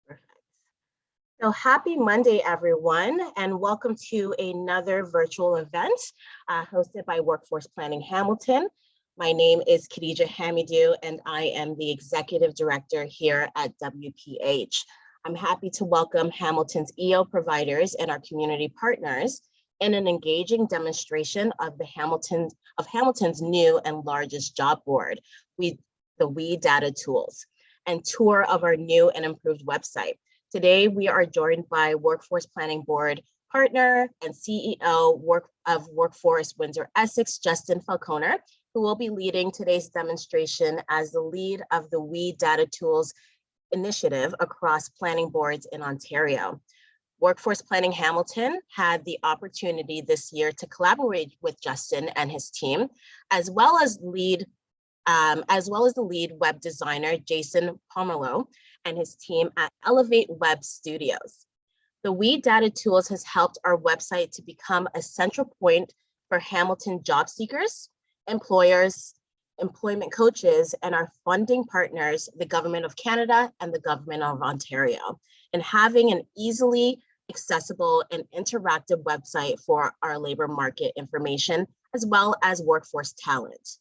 Perfect. So happy Monday, everyone, and welcome to another virtual event hosted by Workforce Planning Hamilton. My name is Khadija Hamidou, and I am the Executive Director here at WPH. I'm happy to welcome Hamilton's EO providers and our community partners in an engaging demonstration of Hamilton's new and largest job board, the We Data Tools, and tour of our new and improved website. Today, we are joined by Workforce Planning Board partner and CEO of Workforce Windsor Essex, Justin Falconer, who will be leading today's demonstration as the lead of the We Data Tools initiative across planning boards in Ontario. Workforce Planning Hamilton had the opportunity this year to collaborate with Justin and his team, as well as the lead web designer, Jason Pomerleau, and his team at Elevate Web Studios. The We Data Tools has helped our website to become a central point for Hamilton job seekers, employers, employment coaches, and our funding partners, the Government of Canada and the Government of Ontario, and having an easily accessible and interactive website for our labor market information, as well as workforce talent.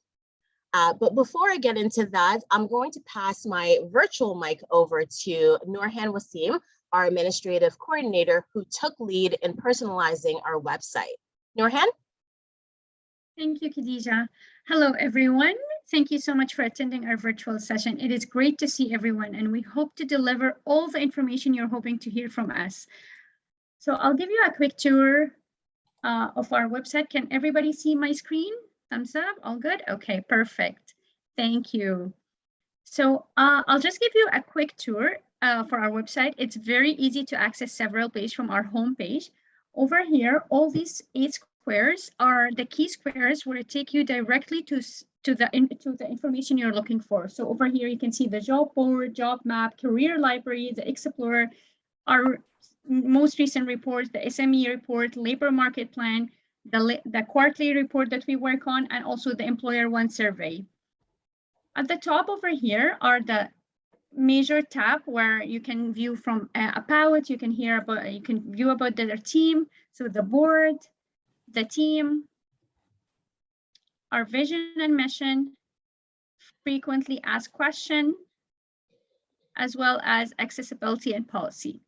But before I get into that, I'm going to pass my virtual mic over to Noorhan Wasim, our administrative coordinator, who took lead in personalizing our website. Noorhan? Thank you, Khadija. Hello, everyone. Thank you so much for attending our virtual session. It is great to see everyone, and we hope to deliver all the information you're hoping to hear from us. So I'll give you a quick tour of our website. Can everybody see my screen? Thumbs up, all good? Okay, perfect. Thank you. So I'll just give you a quick tour for our website. It's very easy to access several pages from our homepage. Over here, all these 8 squares are the key squares where it take you directly to the information you're looking for. So over here, you can see the job board, job map, career library, the Explorer, our most recent reports, the SME report, labor market plan, the quarterly report that we work on, and also the Employer One survey. At the top over here are the major tab where you can view from about, you can view about their team, so the board, the team, our vision and mission, frequently asked question, as well as accessibility and policy.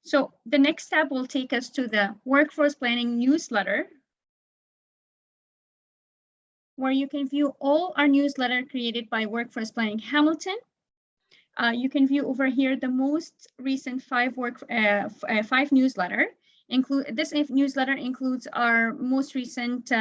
So the next step will take us to the Workforce Planning newsletter, where you can view all our newsletter created by Workforce Planning Hamilton. You can view over here the most recent 5 newsletter. This newsletter includes our most recent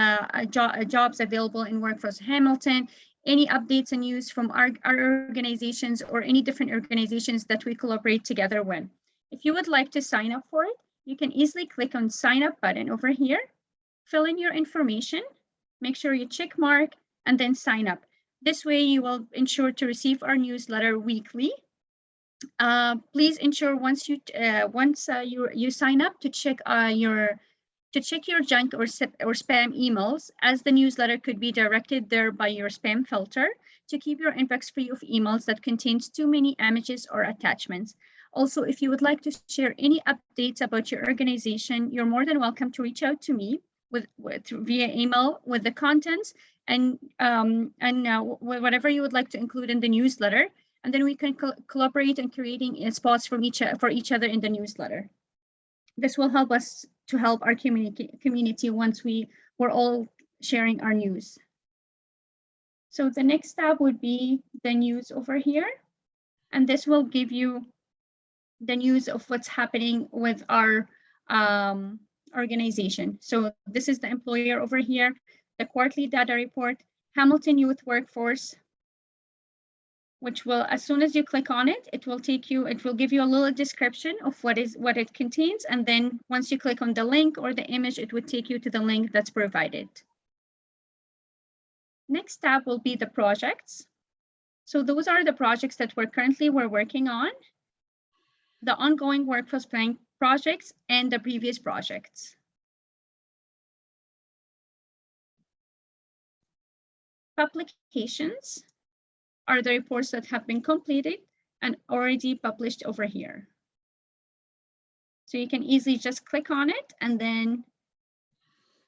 jobs available in Workforce Hamilton, any updates and news from our organizations or any different organizations that we collaborate together with. If you would like to sign up for it, you can easily click on sign up button over here, fill in your information, make sure you check mark, and then sign up. This way you will ensure to receive our newsletter weekly. Please ensure once you sign up to check your junk or spam emails, as the newsletter could be directed there by your spam filter to keep your inbox free of emails that contains too many images or attachments. Also, if you would like to share any updates about your organization, you're more than welcome to reach out to me via email with the contents and whatever you would like to include in the newsletter, and then we can collaborate in creating spots for each other in the newsletter. This will help us to help our community once we're all sharing our news. So the next tab would be the news over here, and this will give you the news of what's happening with our organization. So this is the employer over here, the quarterly data report, Hamilton Youth Workforce, which will, as soon as you click on it, it will give you a little description of what it contains. And then once you click on the link or the image, it would take you to the link that's provided. Next tab will be the projects. So those are the projects that we're currently working on, the ongoing workforce planning projects and the previous projects. Publications are the reports that have been completed and already published over here. So you can easily just click on it, and then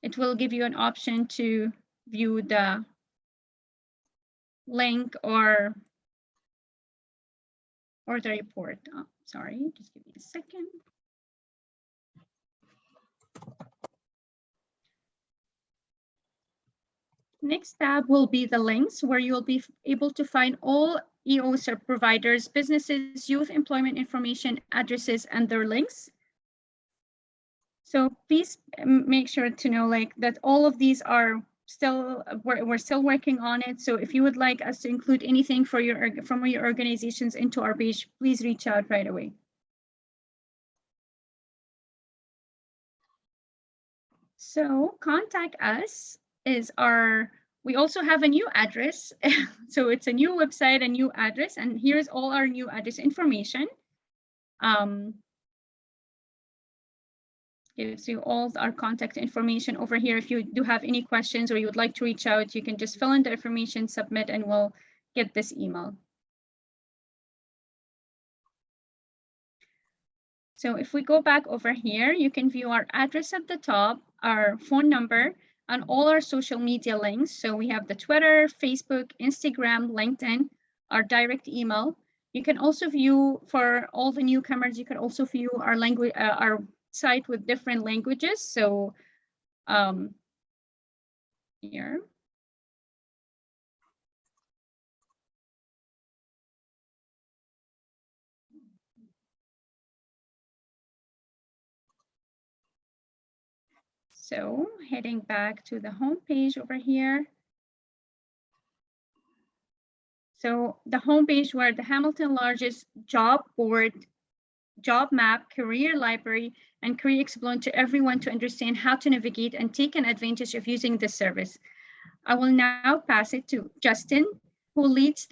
it will give you an option to view the link or the report. Oh, sorry, just give me a second. Next tab will be the links, where you'll be able to find all EO providers, businesses, youth employment information, addresses, and their links. So please make sure to know that all of these are still, we're still working on it. So if you would like us to include anything from your organizations into our page, please reach out right away. So contact us is we also have a new address. So it's a new website, a new address, and here's all our new address information. Gives you all our contact information over here. If you do have any questions or you would like to reach out, you can just fill in the information, submit, and we'll get this email. So if we go back over here, you can view our address at the top, our phone number, and all our social media links. So we have the Twitter, Facebook, Instagram, LinkedIn, our direct email. You can also view, for all the newcomers, you can also view our language, our site with different languages. So here. So heading back to the home page over here. So the home page, where the Hamilton largest job board, job map, career library, and career explain to everyone to understand how to navigate and take an advantage of using this service. I will now pass it to Justin, who leads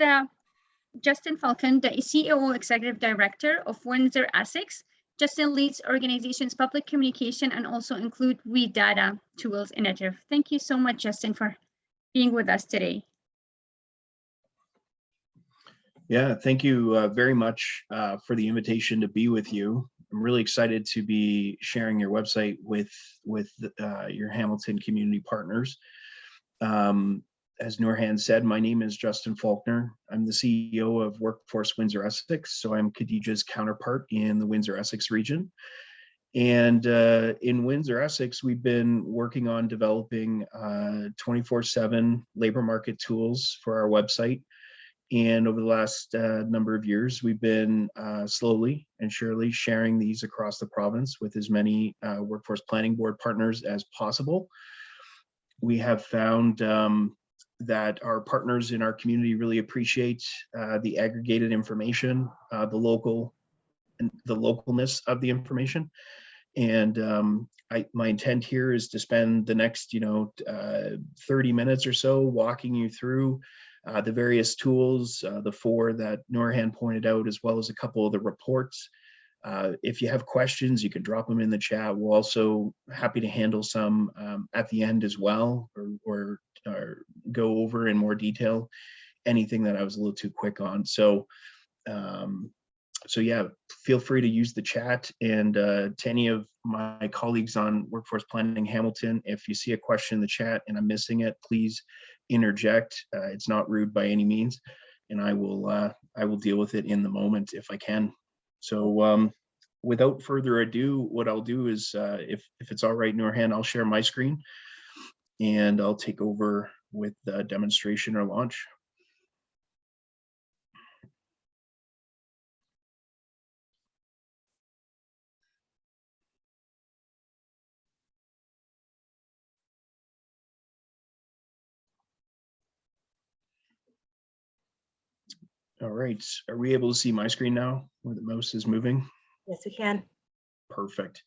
Justin Falcon, the CEO Executive Director of Windsor Essex. Justin leads organization's public communication and also include WeData tools initiative. Thank you so much, Justin, for being with us today. Yeah, thank you very much for the invitation to be with you. I'm really excited to be sharing your website with your Hamilton community partners. As Nurhan said, my name is Justin Faulkner. I'm the CEO of Workforce Windsor Essex, so I'm Khadijah's counterpart in the Windsor Essex region. And in Windsor Essex, we've been working on developing 24/7 labor market tools for our website. And over the last number of years, we've been slowly and surely sharing these across the province with as many workforce planning board partners as possible. We have found that our partners in our community really appreciate the aggregated information, the localness of the information. And my intent here is to spend the next 30 minutes or so walking you through the various tools, the 4 that Nurhan pointed out, as well as a couple of the reports. If you have questions, you can drop them in the chat. We're also happy to handle some at the end as well, or go over in more detail anything that I was a little too quick on. So yeah, feel free to use the chat, and to any of my colleagues on Workforce Planning Hamilton, if you see a question in the chat and I'm missing it, please interject. It's not rude by any means, and I will deal with it in the moment if I can. So without further ado, what I'll do is, if it's all right, Nurhan, I'll share my screen and I'll take over with the demonstration or launch. All right, are we able to see my screen now where the mouse is moving? Yes, we can. Perfect.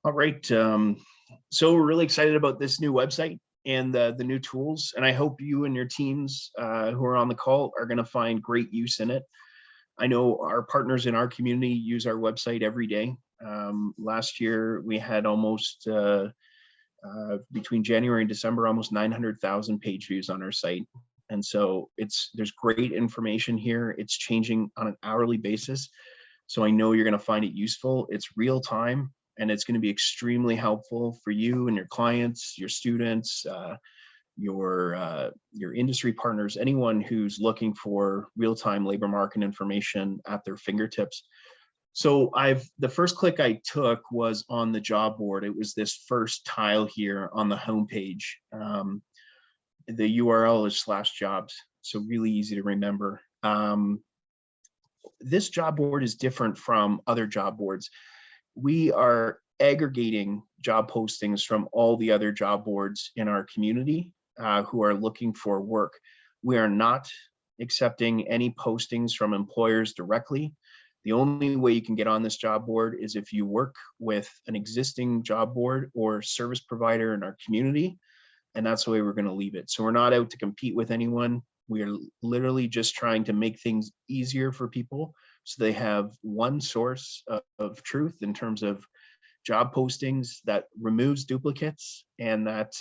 All right, so we're really excited about this new website and the new tools, and I hope you and your teams who are on the call are going to find great use in it. I know our partners in our community use our website every day. Last year we had almost between January and December, almost 900,000 page views on our site. And so there's great information here. It's changing on an hourly basis. So I know you're going to find it useful. It's real time, and it's going to be extremely helpful for you and your clients, your students, your industry partners, anyone who's looking for real-time labor market information at their fingertips. So the first click I took was on the job board. It was this first tile here on the homepage. The URL is /jobs, so really easy to remember. This job board is different from other job boards. We are aggregating job postings from all the other job boards in our community who are looking for work. We are not accepting any postings from employers directly. The only way you can get on this job board is if you work with an existing job board or service provider in our community, and that's the way we're going to leave it. So we're not out to compete with anyone. We are literally just trying to make things easier for people so they have one source of truth in terms of job postings that removes duplicates, and that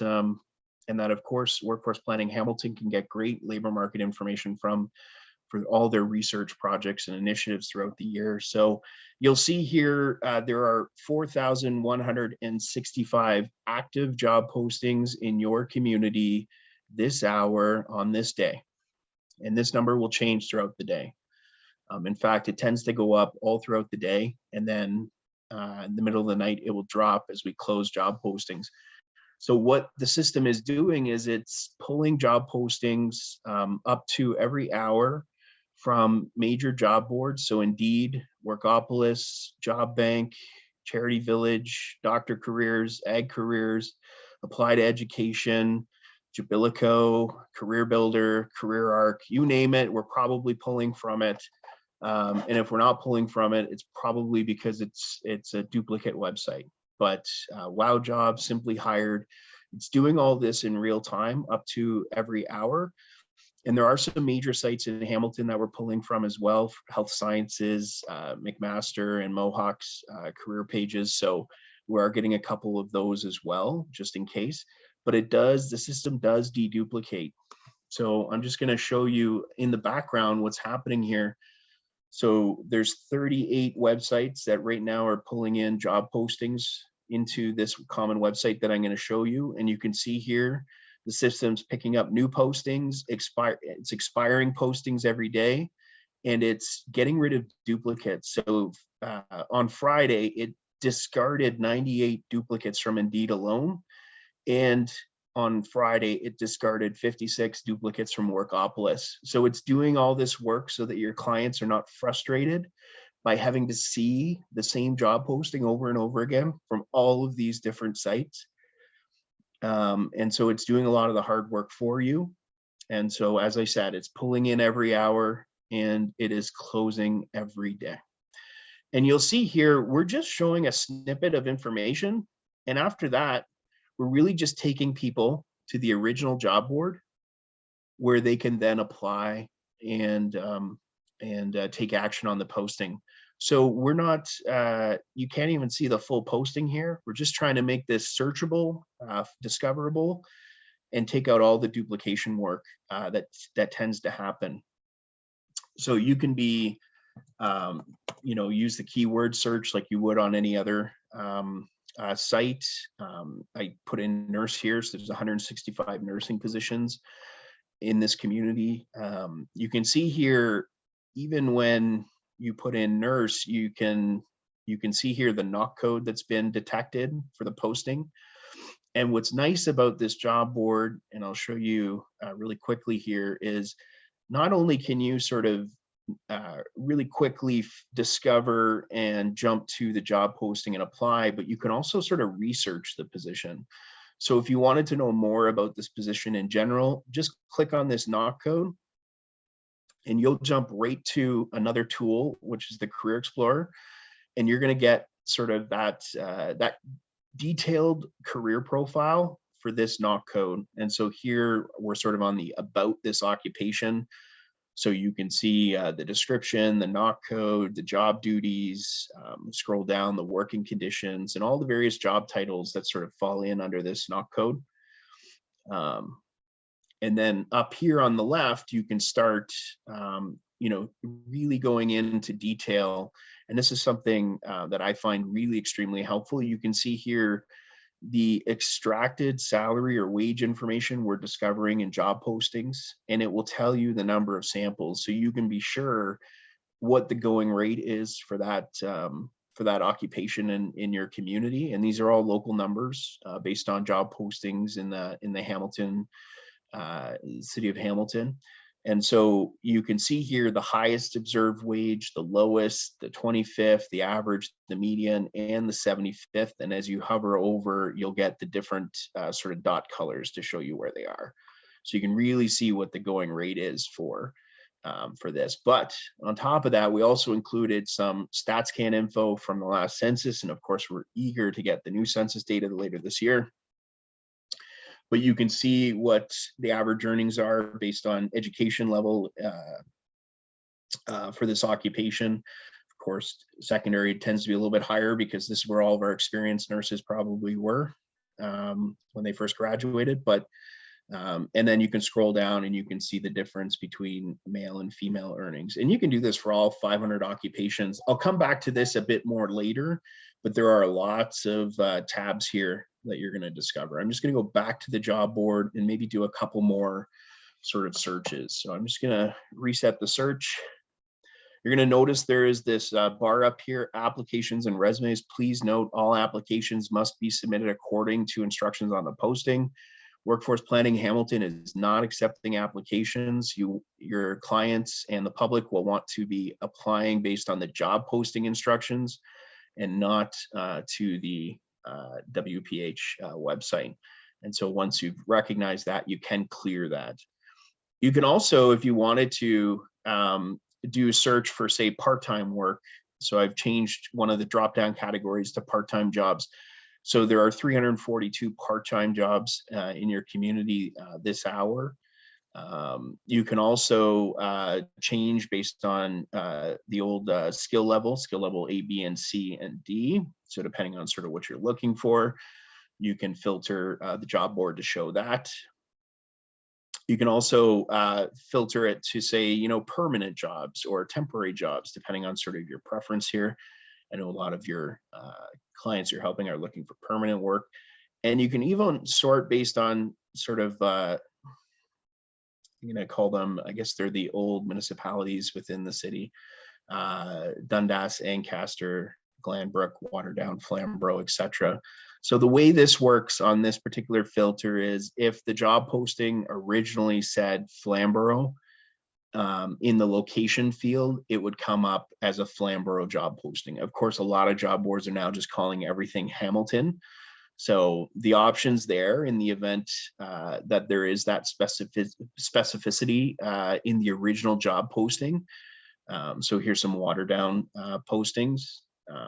of course Workforce Planning Hamilton can get great labor market information from for all their research projects and initiatives throughout the year. So you'll see here there are 4,165 active job postings in your community this hour on this day. And this number will change throughout the day. In fact, it tends to go up all throughout the day, and then in the middle of the night, it will drop as we close job postings. So what the system is doing is it's pulling job postings up to every hour from major job boards. So Indeed, Workopolis, Job Bank, Charity Village, Doctor Careers, Ag Careers, Applied Education, Jubilico, Career Builder, Career Arc, you name it, we're probably pulling from it. And if we're not pulling from it, it's probably because it's a duplicate website. But Wow Job, Simply Hired, it's doing all this in real time up to every hour. And there are some major sites in Hamilton that we're pulling from as well, Health Sciences, McMaster and Mohawk's career pages. So we are getting a couple of those as well, just in case. But the system does deduplicate. So I'm just going to show you in the background what's happening here. So there's 38 websites that right now are pulling in job postings into this common website that I'm going to show you. And you can see here, the system's picking up new postings, it's expiring postings every day, and it's getting rid of duplicates. So on Friday, it discarded 98 duplicates from Indeed alone. And on Friday, it discarded 56 duplicates from Workopolis. So it's doing all this work so that your clients are not frustrated by having to see the same job posting over and over again from all of these different sites. And so it's doing a lot of the hard work for you. And so, as I said, it's pulling in every hour and it is closing every day. And you'll see here, we're just showing a snippet of information. And after that, we're really just taking people to the original job board where they can then apply and take action on the posting. So we're not, you can't even see the full posting here. We're just trying to make this searchable, discoverable, and take out all the duplication work that tends to happen. So you can be, use the keyword search like you would on any other site. I put in nurse here, so there's 165 nursing positions in this community. You can see here, even when you put in nurse, you can see here the knock code that's been detected for the posting. And what's nice about this job board, and I'll show you really quickly here, is not only can you sort of really quickly discover and jump to the job posting and apply, but you can also sort of research the position. So if you wanted to know more about this position in general, just click on this knock code and you'll jump right to another tool, which is the Career Explorer. And you're going to get sort of that detailed career profile for this knock code. And so here we're sort of on the about this occupation. So you can see the description, the knock code, the job duties, scroll down the working conditions, and all the various job titles that sort of fall in under this knock code. And then up here on the left, you can start, really going into detail. And this is something that I find really extremely helpful. You can see here the extracted salary or wage information we're discovering in job postings, and it will tell you the number of samples, so you can be sure what the going rate is for that occupation in your community. And these are all local numbers based on job postings in the Hamilton city of Hamilton. And so you can see here the highest observed wage, the lowest, the 25th, the average, the median, and the 75th. And as you hover over, you'll get the different sort of dot colors to show you where they are. So you can really see what the going rate is for this. But on top of that, we also included some StatsCan info from the last census. And of course, we're eager to get the new census data later this year. But you can see what the average earnings are based on education level for this occupation. Of course, secondary tends to be a little bit higher because this is where all of our experienced nurses probably were when they first graduated. But and then you can scroll down and you can see the difference between male and female earnings. And you can do this for all 500 occupations. I'll come back to this a bit more later, but there are lots of tabs here that you're going to discover. I'm just going to go back to the job board and maybe do a couple more sort of searches. So I'm just going to reset the search. You're going to notice there is this bar up here, applications and resumes. Please note all applications must be submitted according to instructions on the posting. Workforce Planning Hamilton is not accepting applications. Your clients and the public will want to be applying based on the job posting instructions and not to the WPH website. And so once you've recognized that, you can clear that. You can also, if you wanted to, do a search for, say, part-time work. So I've changed one of the drop-down categories to part-time jobs. So there are 342 part-time jobs in your community this hour. You can also change based on the old skill level A, B, and C, and D. So depending on sort of what you're looking for, you can filter the job board to show that. You can also filter it to say, permanent jobs or temporary jobs, depending on sort of your preference here. I know a lot of your clients you're helping are looking for permanent work. And you can even sort based on sort of, I'm going to call them, I guess they're the old municipalities within the city, Dundas, Ancaster, Glanbrook, Waterdown, Flamborough, etc. So the way this works on this particular filter is if the job posting originally said Flamborough, in the location field, it would come up as a Flamborough job posting. Of course, a lot of job boards are now just calling everything Hamilton. So the options there in the event that there is that specificity in the original job posting. So here's some Waterdown postings.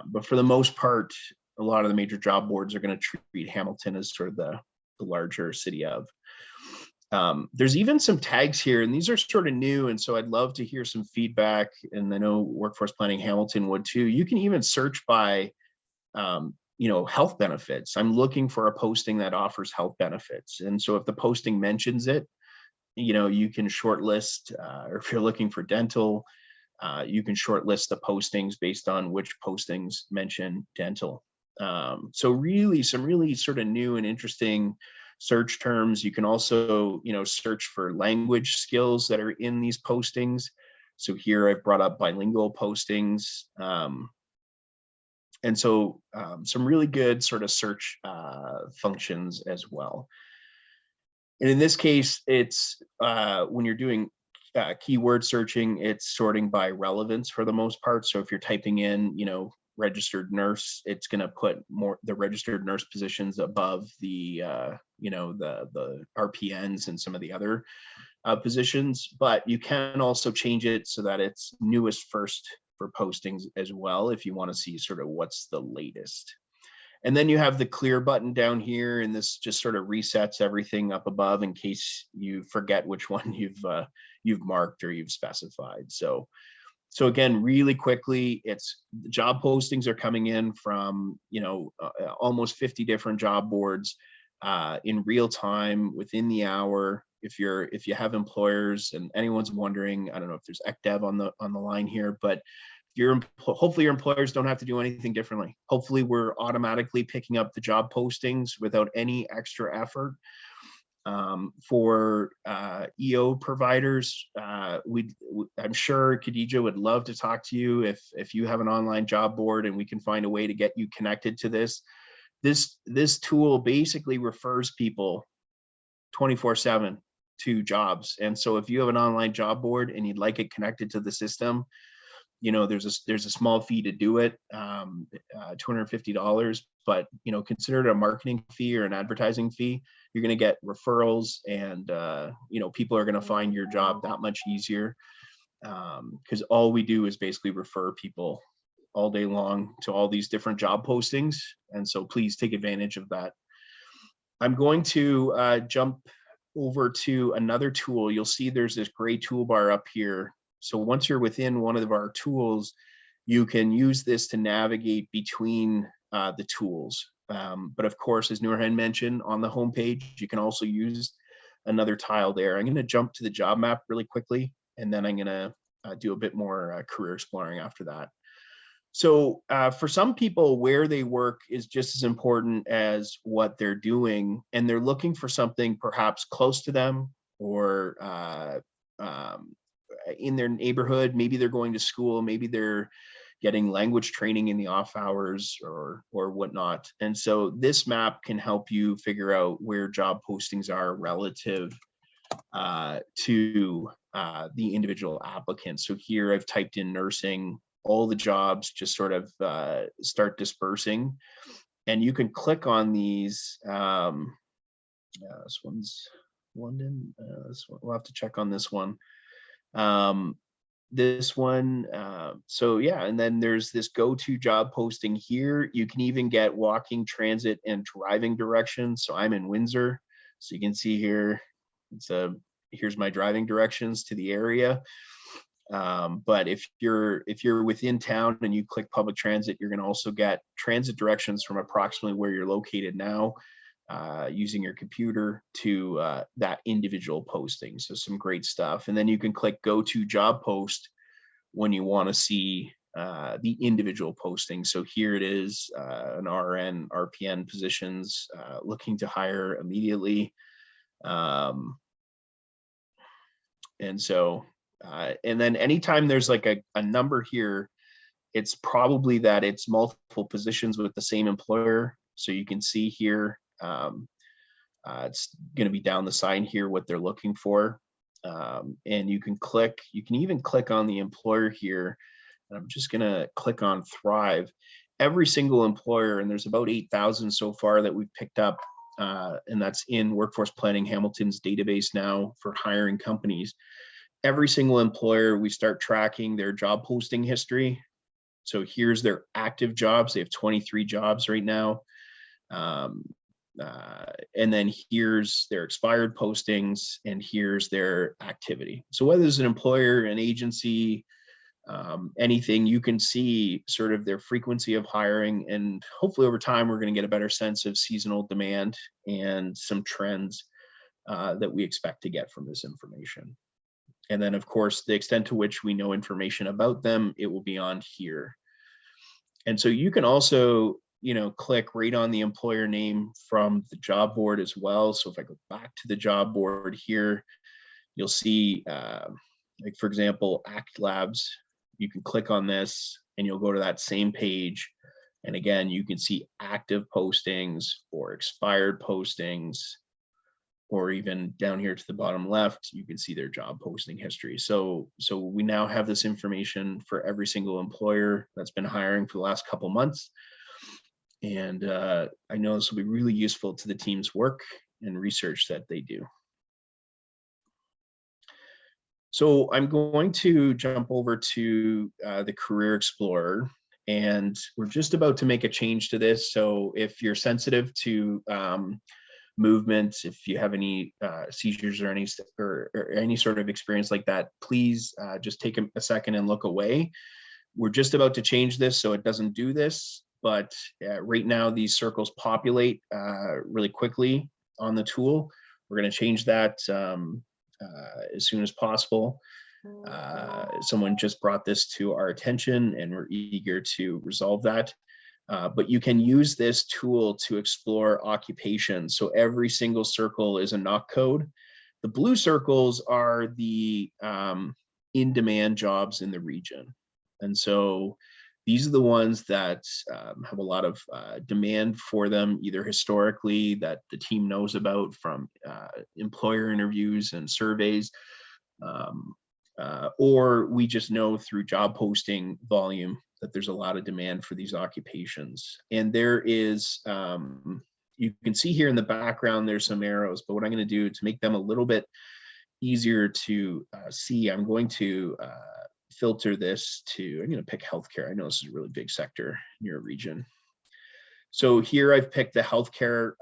But for the most part, a lot of the major job boards are going to treat Hamilton as sort of the larger city of. There's even some tags here, and these are sort of new, and so I'd love to hear some feedback, and I know Workforce Planning Hamilton would too. You can even search by, health benefits. I'm looking for a posting that offers health benefits, and so if the posting mentions it, you can shortlist, or if you're looking for dental, you can shortlist the postings based on which postings mention dental. So really, some really sort of new and interesting search terms. You can also, search for language skills that are in these postings. So here I've brought up bilingual postings. And so some really good sort of search functions as well. And in this case, it's when you're doing keyword searching, it's sorting by relevance for the most part. So if you're typing in, registered nurse, it's going to put the registered nurse positions above the the RPNs and some of the other positions. But you can also change it so that it's newest first for postings as well, if you want to see sort of what's the latest. And then you have the clear button down here, and this just sort of resets everything up above in case you forget which one you've marked or you've specified. So again, really quickly, it's job postings are coming in from, almost 50 different job boards in real time within the hour. if you have employers, and anyone's wondering, I don't know if there's ECDev on the line here, but hopefully your employers don't have to do anything differently. Hopefully we're automatically picking up the job postings without any extra effort. For EO providers, I'm sure Khadija would love to talk to you if you have an online job board and we can find a way to get you connected to this. This tool basically refers people 24/7 to jobs. And so if you have an online job board and you'd like it connected to the system, you know, there's a small fee to do it, $250, but, you know, consider it a marketing fee or an advertising fee. You're going to get referrals, and, you know, people are going to find your job that much easier, because all we do is basically refer people all day long to all these different job postings. And so please take advantage of that. I'm going to jump over to another tool. You'll see there's this gray toolbar up here. So once you're within one of our tools, you can use this to navigate between the tools. But of course, as Nurhan mentioned, on the homepage, you can also use another tile there. I'm going to jump to the job map really quickly, and then I'm going to do a bit more career exploring after that. So for some people, where they work is just as important as what they're doing, and they're looking for something perhaps close to them, or in their neighborhood. Maybe they're going to school, maybe they're getting language training in the off hours or whatnot. And so this map can help you figure out where job postings are relative to the individual applicant. So here I've typed in nursing, all the jobs just sort of start dispersing, and you can click on these. This one's London. This one, we'll have to check on this one. This one, so yeah, and then there's this go-to job posting here. You can even get walking, transit, and driving directions. So I'm in Windsor, so you can see here, here's my driving directions to the area. But if you're within town and you click public transit, you're going to also get transit directions from approximately where you're located now, using your computer to that individual posting. So some great stuff. And then you can click go to job post when you want to see the individual posting. So here it is, an RN, RPN positions, looking to hire immediately. And so, and then anytime there's like a number here, it's probably that it's multiple positions with the same employer. So you can see here, it's going to be down the sign here what they're looking for, and you can even click on the employer here, and I'm just going to click on Thrive. Every single employer, and there's about 8,000 so far that we've picked up, and that's in Workforce Planning Hamilton's database now for hiring companies. Every single employer, we start tracking their job posting history. So here's their active jobs. They have 23 jobs right now. And then here's their expired postings, and here's their activity. So whether it's an employer, an agency, anything, you can see sort of their frequency of hiring, and hopefully over time we're going to get a better sense of seasonal demand and some trends that we expect to get from this information. And then of course, the extent to which we know information about them, it will be on here. And so you can also, you know, click right on the employer name from the job board as well. So if I go back to the job board here, you'll see, like for example, Act Labs, you can click on this and you'll go to that same page. And again, you can see active postings or expired postings, or even down here to the bottom left, you can see their job posting history. So we now have this information for every single employer that's been hiring for the last couple months. And I know this will be really useful to the team's work and research that they do. So I'm going to jump over to the Career Explorer, and we're just about to make a change to this. So if you're sensitive to movements, if you have any seizures or any sort of experience like that, please just take a second and look away. We're just about to change this so it doesn't do this. But right now these circles populate really quickly on the tool. We're going to change that as soon as possible. Someone just brought this to our attention and we're eager to resolve that. But you can use this tool to explore occupations. So every single circle is a knock code. The blue circles are the in-demand jobs in the region. And so these are the ones that have a lot of demand for them, either historically that the team knows about from employer interviews and surveys, or we just know through job posting volume that there's a lot of demand for these occupations. And there is, you can see here in the background, there's some arrows, but what I'm going to do to make them a little bit easier to see, I'm going to filter this to, I'm going to pick healthcare. I know this is a really big sector in your region. So here I've picked the healthcare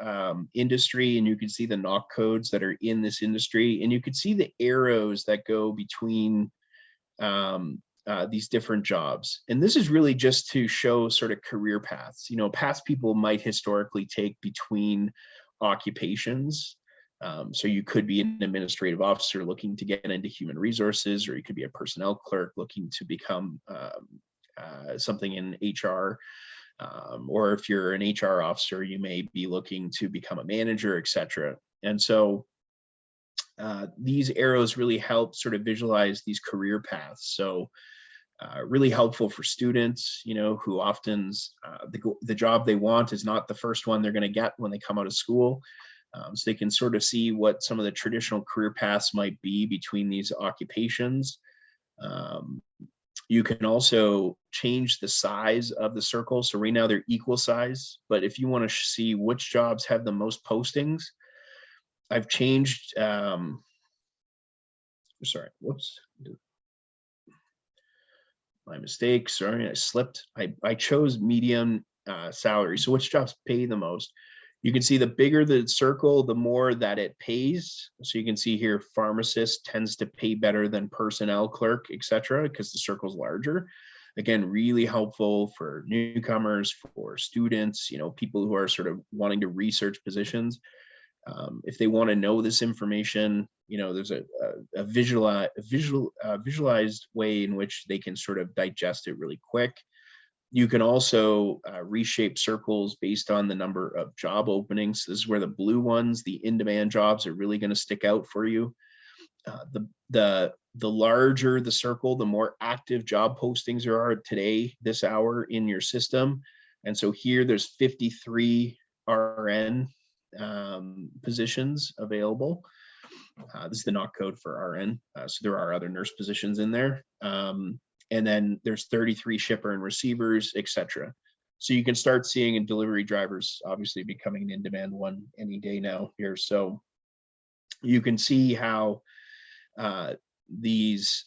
industry, and you can see the knock codes that are in this industry, and you can see the arrows that go between these different jobs. And this is really just to show sort of career paths. You know, past people might historically take between occupations. So you could be an administrative officer looking to get into human resources, or you could be a personnel clerk looking to become something in HR. Or if you're an HR officer, you may be looking to become a manager, etc. And so these arrows really help sort of visualize these career paths. So really helpful for students, you know, who often the job they want is not the first one they're going to get when they come out of school. So they can sort of see what some of the traditional career paths might be between these occupations. You can also change the size of the circle. So right now they're equal size, but if you want to see which jobs have the most postings, I've changed, sorry, whoops, my mistake, sorry, I slipped. I chose median salary. So which jobs pay the most? You can see the bigger the circle, the more that it pays. So you can see here, pharmacist tends to pay better than personnel clerk, etc., because the circle's larger. Again, really helpful for newcomers, for students, you know, people who are sort of wanting to research positions. If they want to know this information, you know, there's a visualized way in which they can sort of digest it really quick. You can also reshape circles based on the number of job openings. This is where the blue ones, the in-demand jobs, are really going to stick out for you. The larger the circle, the more active job postings there are today, this hour in your system. And so here there's 53 RN positions available. This is the knock code for RN. So there are other nurse positions in there. And then there's 33 shipper and receivers, etc. So you can start seeing in delivery drivers obviously becoming an in-demand one any day now here. So you can see how these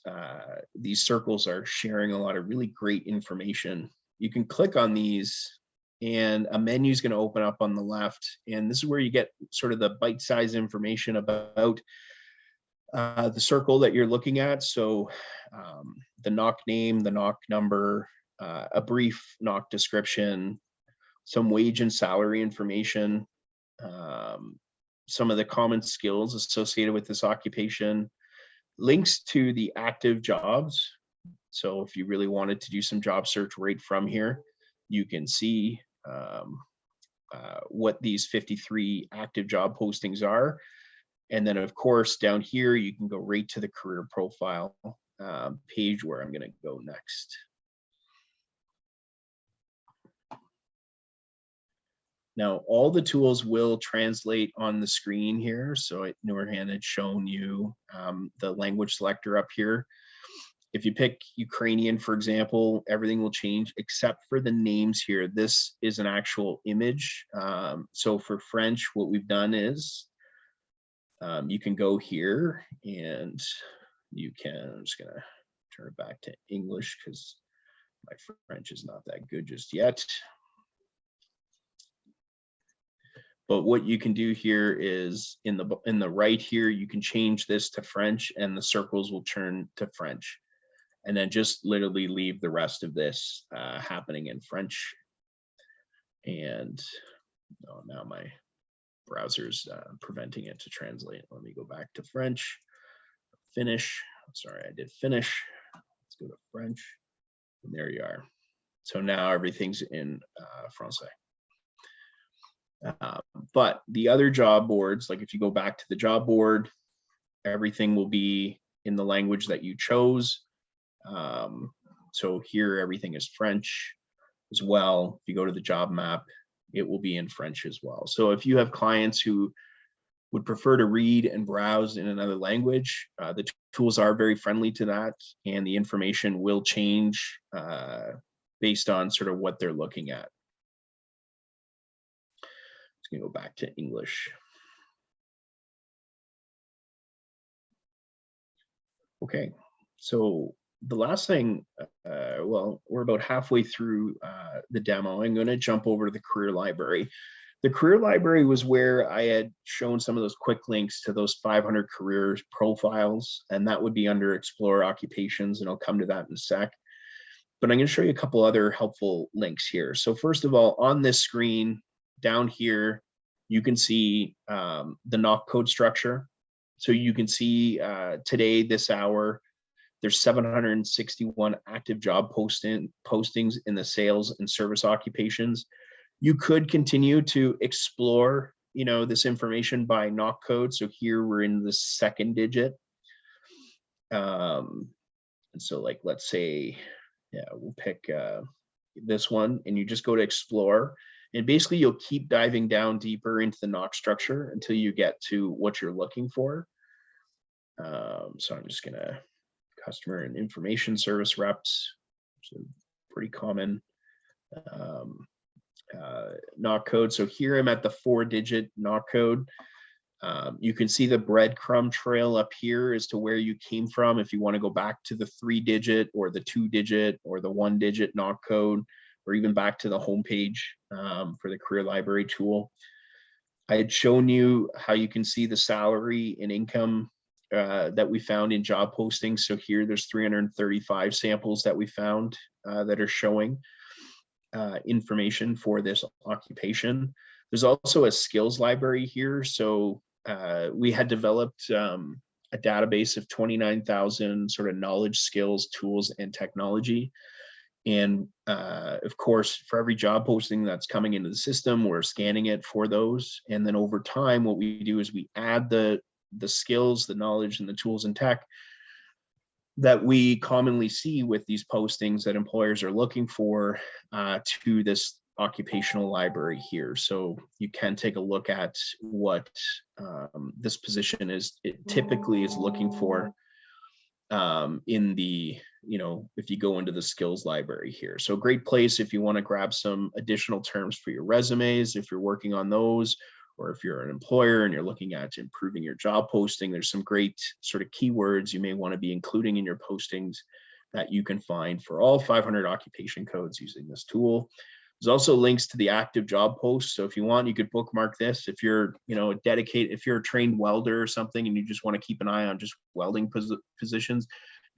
circles are sharing a lot of really great information. You can click on these and a menu is going to open up on the left. And this is where you get sort of the bite-sized information about the circle that you're looking at. So the knock name, the knock number, a brief knock description, some wage and salary information, some of the common skills associated with this occupation, links to the active jobs. So if you really wanted to do some job search right from here, you can see what these 53 active job postings are. And then of course, down here, you can go right to the career profile page where I'm going to go next. Now, all the tools will translate on the screen here. So Noorhan had shown you the language selector up here. If you pick Ukrainian, for example, everything will change except for the names here. This is an actual image. So for French, what we've done is you can go here and you can, I'm just gonna turn it back to English because my French is not that good just yet. But what you can do here is in the right here, you can change this to French and the circles will turn to French. And then just literally leave the rest of this happening in French. And oh, now my browser's preventing it to translate. Let me go back to French, Finnish. Sorry, I did Finnish. Let's go to French. And there you are. So now everything's in Francais. But the other job boards, like if you go back to the job board, everything will be in the language that you chose. So here everything is French as well. If you go to the job map, it will be in French as well. So if you have clients who would prefer to read and browse in another language, the tools are very friendly to that, and the information will change based on sort of what they're looking at. Just gonna go back to English. Okay, so the last thing, well, we're about halfway through the demo. I'm gonna jump over to the career library. The career library was where I had shown some of those quick links to those 500 careers profiles, and that would be under Explore Occupations, and I'll come to that in a sec. But I'm going to show you a couple other helpful links here. So first of all, on this screen down here, you can see the knock code structure. So you can see today, this hour, there's 761 active job postings in the sales and service occupations. You could continue to explore, this information by knock code. So here we're in the second digit. And so like, let's say, yeah, we'll pick this one, and you just go to explore, and basically you'll keep diving down deeper into the knock structure until you get to what you're looking for. So I'm just gonna customer and information service reps, so pretty common. Knock code. So here I'm at the 4-digit knock code. You can see the breadcrumb trail up here as to where you came from. If you want to go back to the 3-digit or the 2-digit or the 1-digit knock code, or even back to the homepage for the career library tool. I had shown you how you can see the salary and income that we found in job postings. So here there's 335 samples that we found that are showing information for this occupation. There's also a skills library here. So we had developed a database of 29,000 sort of knowledge, skills, tools, and technology. And of course, for every job posting that's coming into the system, we're scanning it for those. And then over time, what we do is we add the skills, the knowledge, and the tools and tech that we commonly see with these postings that employers are looking for to this occupational library here. So you can take a look at what this position typically is looking for in the, if you go into the skills library here. So a great place if you want to grab some additional terms for your resumes, if you're working on those, or if you're an employer and you're looking at improving your job posting, there's some great sort of keywords you may want to be including in your postings that you can find for all 500 occupation codes using this tool. There's also links to the active job posts. So if you want, you could bookmark this. If you're, if you're a trained welder or something and you just want to keep an eye on just welding positions,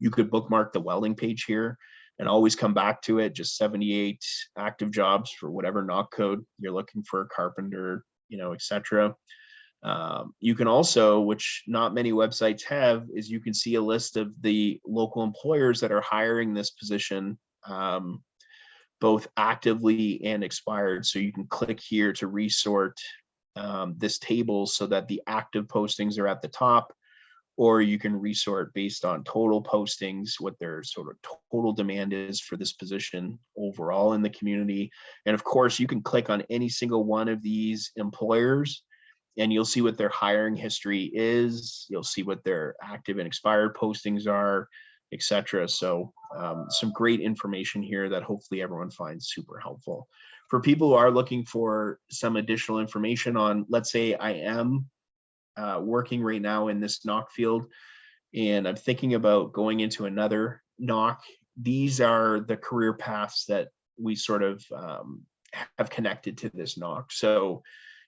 you could bookmark the welding page here and always come back to it. Just 78 active jobs for whatever knock code you're looking for, a carpenter, etc. You can also, which not many websites have, is you can see a list of the local employers that are hiring this position, both actively and expired. So you can click here to resort this table so that the active postings are at the top, or you can resort based on total postings, what their sort of total demand is for this position overall in the community. And of course, you can click on any single one of these employers and you'll see what their hiring history is. You'll see what their active and expired postings are, etc. So some great information here that hopefully everyone finds super helpful. For people who are looking for some additional information on, let's say I am working right now in this knock field and I'm thinking about going into another knock, these are the career paths that we sort of have connected to this knock. So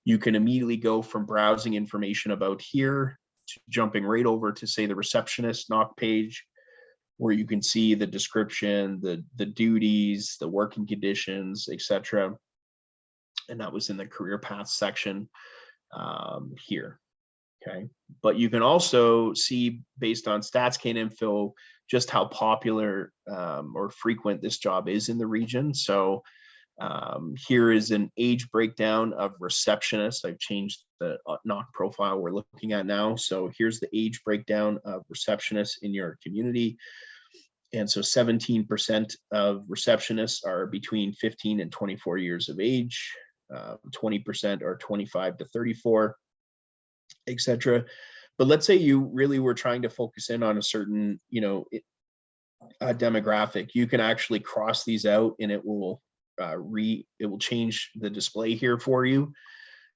you can immediately go from browsing information about here to jumping right over to, say, the receptionist knock page, where you can see the description, the duties, the working conditions, etc. And that was in the career path section. here. Okay, but you can also see based on StatsCan info just how popular or frequent this job is in the region. So here is an age breakdown of receptionists. I've changed the NOC profile we're looking at now. So here's the age breakdown of receptionists in your community. And so 17% of receptionists are between 15 and 24 years of age, 20% are 25 to 34, etc. But let's say you really were trying to focus in on a certain, demographic. You can actually cross these out, and it will change the display here for you.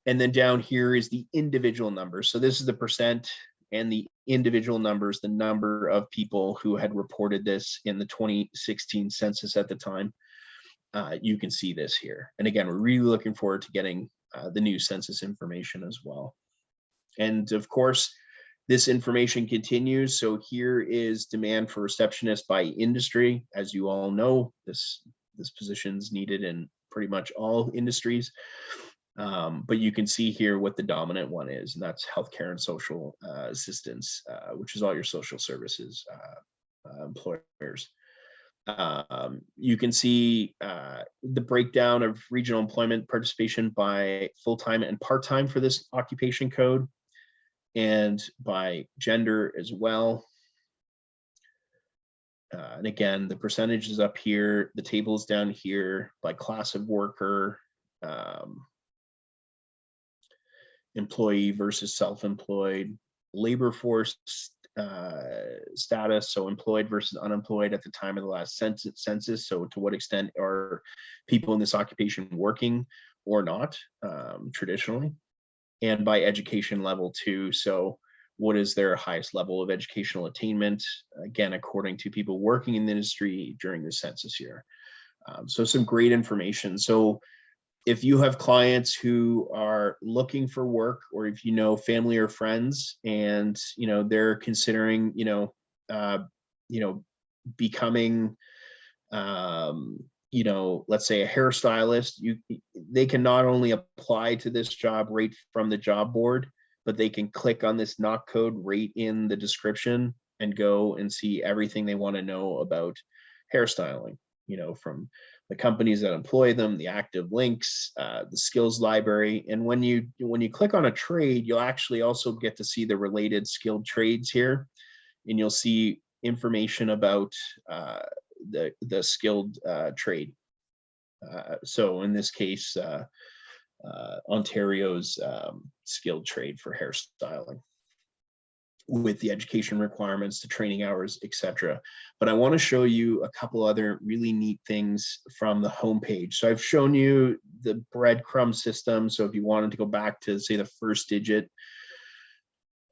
And then down here is the individual numbers. So this is the percent, and the individual numbers, the number of people who had reported this in the 2016 census at the time. You can see this here. And again, we're really looking forward to getting the new census information as well. And of course, this information continues. So here is demand for receptionists by industry. As you all know, this position is needed in pretty much all industries. But you can see here what the dominant one is, and that's healthcare and social assistance, which is all your social services employers. You can see the breakdown of regional employment participation by full-time and part-time for this occupation code, and by gender as well. And again, the percentage is up here, the table is down here by class of worker, employee versus self-employed, labor force status, so employed versus unemployed at the time of the last census. So to what extent are people in this occupation working or not, traditionally, and by education level too. So what is their highest level of educational attainment, again, according to people working in the industry during the census year. So some great information. So if you have clients who are looking for work, or if you know family or friends and they're considering becoming let's say a hairstylist, they can not only apply to this job right from the job board, but they can click on this NOC code right in the description and go and see everything they want to know about hairstyling, from the companies that employ them, the active links, the skills library. And when you click on a trade, you'll actually also get to see the related skilled trades here, and you'll see information about the skilled trade. So in this case, Ontario's skilled trade for hairstyling, with the education requirements, the training hours, etc. But I want to show you a couple other really neat things from the homepage. So I've shown you the breadcrumb system. So if you wanted to go back to, say, the first digit